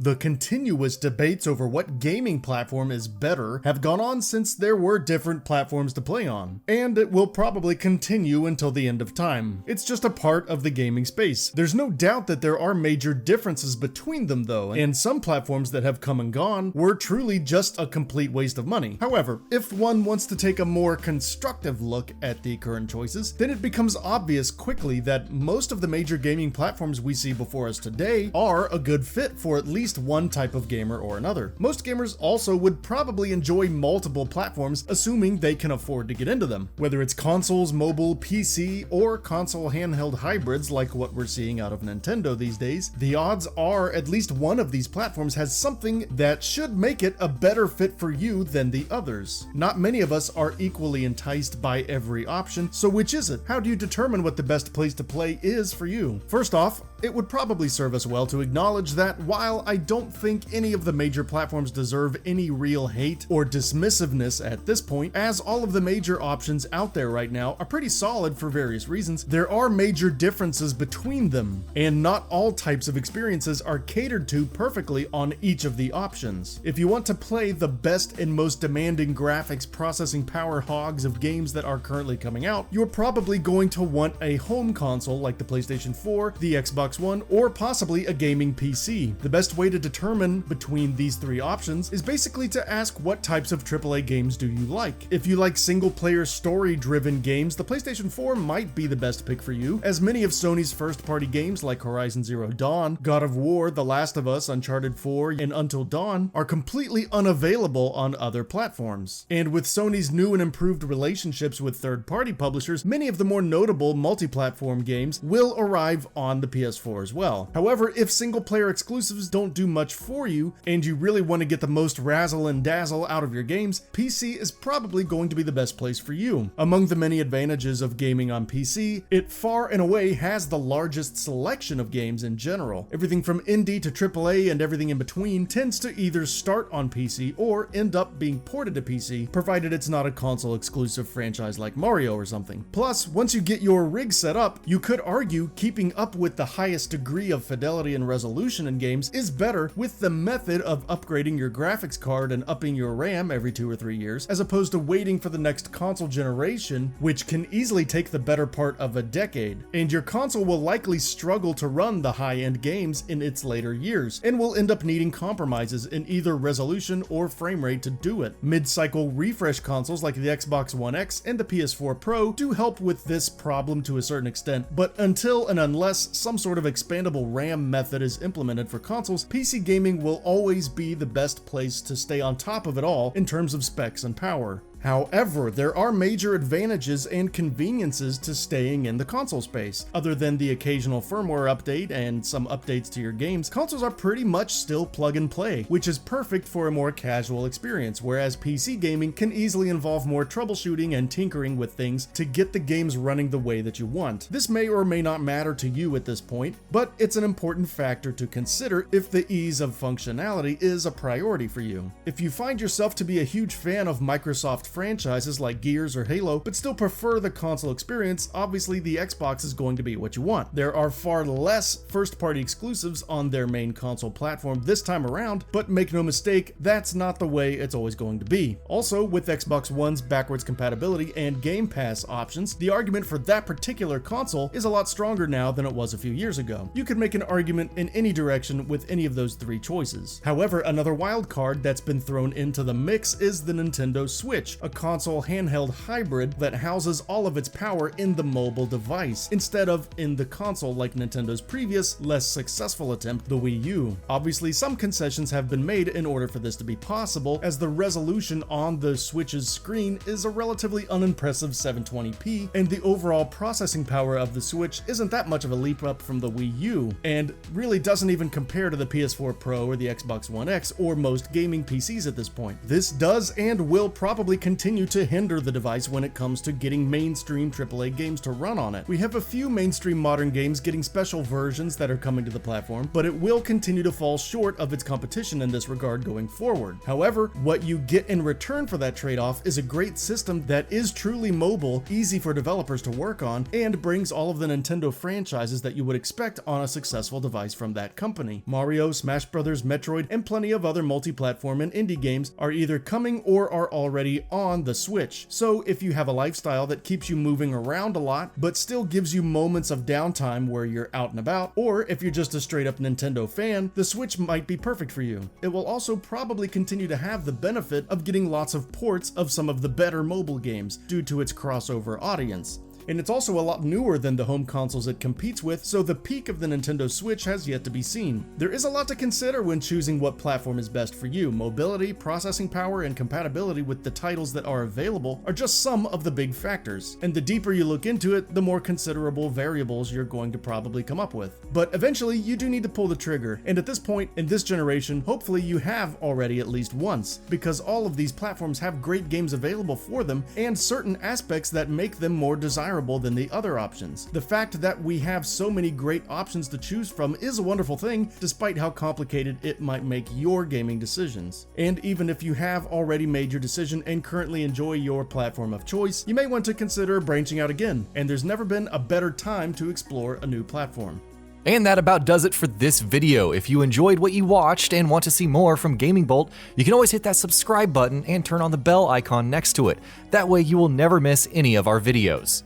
The continuous debates over what gaming platform is better have gone on since there were different platforms to play on, and it will probably continue until the end of time. It's just a part of the gaming space. There's no doubt that there are major differences between them though, and some platforms that have come and gone were truly just a complete waste of money. However, if one wants to take a more constructive look at the current choices, then it becomes obvious quickly that most of the major gaming platforms we see before us today are a good fit for at least one type of gamer or another. Most gamers also would probably enjoy multiple platforms, assuming they can afford to get into them. Whether it's consoles, mobile, PC, or console handheld hybrids like what we're seeing out of Nintendo these days, the odds are at least one of these platforms has something that should make it a better fit for you than the others. Not many of us are equally enticed by every option, so which is it? How do you determine what the best place to play is for you? First off, it would probably serve us well to acknowledge that while I don't think any of the major platforms deserve any real hate or dismissiveness at this point, as all of the major options out there right now are pretty solid for various reasons, there are major differences between them, and not all types of experiences are catered to perfectly on each of the options. If you want to play the best and most demanding graphics processing power hogs of games that are currently coming out, you're probably going to want a home console like the PlayStation 4, the Xbox One, or possibly a gaming PC. The best way to determine between these three options is basically to ask what types of AAA games do you like. If you like single-player story-driven games, the PlayStation 4 might be the best pick for you, as many of Sony's first-party games like Horizon Zero Dawn, God of War, The Last of Us, Uncharted 4, and Until Dawn are completely unavailable on other platforms. And with Sony's new and improved relationships with third-party publishers, many of the more notable multi-platform games will arrive on the PS4 as well. However, if single-player exclusives don't do much for you, and you really want to get the most razzle and dazzle out of your games, PC is probably going to be the best place for you. Among the many advantages of gaming on PC, it far and away has the largest selection of games in general. Everything from indie to AAA and everything in between tends to either start on PC or end up being ported to PC, provided it's not a console-exclusive franchise like Mario or something. Plus, once you get your rig set up, you could argue keeping up with the highest degree of fidelity and resolution in games is better with the method of upgrading your graphics card and upping your RAM every 2 or 3 years, as opposed to waiting for the next console generation, which can easily take the better part of a decade. And your console will likely struggle to run the high-end games in its later years, and will end up needing compromises in either resolution or frame rate to do it. Mid-cycle refresh consoles like the Xbox One X and the PS4 Pro do help with this problem to a certain extent, but until and unless some sort of expandable RAM method is implemented for consoles, PC gaming will always be the best place to stay on top of it all in terms of specs and power. However, there are major advantages and conveniences to staying in the console space. Other than the occasional firmware update and some updates to your games, consoles are pretty much still plug and play, which is perfect for a more casual experience, whereas PC gaming can easily involve more troubleshooting and tinkering with things to get the games running the way that you want. This may or may not matter to you at this point, but it's an important factor to consider if the ease of functionality is a priority for you. If you find yourself to be a huge fan of Microsoft franchises like Gears or Halo, but still prefer the console experience, obviously the Xbox is going to be what you want. There are far less first-party exclusives on their main console platform this time around, but make no mistake, that's not the way it's always going to be. Also, with Xbox One's backwards compatibility and Game Pass options, the argument for that particular console is a lot stronger now than it was a few years ago. You could make an argument in any direction with any of those three choices. However, another wild card that's been thrown into the mix is the Nintendo Switch, a console handheld hybrid that houses all of its power in the mobile device, instead of in the console like Nintendo's previous, less successful attempt, the Wii U. Obviously, some concessions have been made in order for this to be possible, as the resolution on the Switch's screen is a relatively unimpressive 720p, and the overall processing power of the Switch isn't that much of a leap up from the Wii U, and really doesn't even compare to the PS4 Pro or the Xbox One X or most gaming PCs at this point. This does and will probably continue to hinder the device when it comes to getting mainstream AAA games to run on it. We have a few mainstream modern games getting special versions that are coming to the platform, but it will continue to fall short of its competition in this regard going forward. However, what you get in return for that trade-off is a great system that is truly mobile, easy for developers to work on, and brings all of the Nintendo franchises that you would expect on a successful device from that company. Mario, Smash Bros., Metroid, and plenty of other multi-platform and indie games are either coming or are already on the Switch. So if you have a lifestyle that keeps you moving around a lot, but still gives you moments of downtime where you're out and about, or if you're just a straight up Nintendo fan, the Switch might be perfect for you. It will also probably continue to have the benefit of getting lots of ports of some of the better mobile games due to its crossover audience. And it's also a lot newer than the home consoles it competes with, so the peak of the Nintendo Switch has yet to be seen. There is a lot to consider when choosing what platform is best for you. Mobility, processing power, and compatibility with the titles that are available are just some of the big factors. And the deeper you look into it, the more considerable variables you're going to probably come up with. But eventually, you do need to pull the trigger, and at this point in this generation, hopefully you have already at least once, because all of these platforms have great games available for them and certain aspects that make them more desirable than the other options. The fact that we have so many great options to choose from is a wonderful thing, despite how complicated it might make your gaming decisions. And even if you have already made your decision and currently enjoy your platform of choice, you may want to consider branching out again, and there's never been a better time to explore a new platform. And that about does it for this video. If you enjoyed what you watched and want to see more from Gaming Bolt, you can always hit that subscribe button and turn on the bell icon next to it. That way you will never miss any of our videos.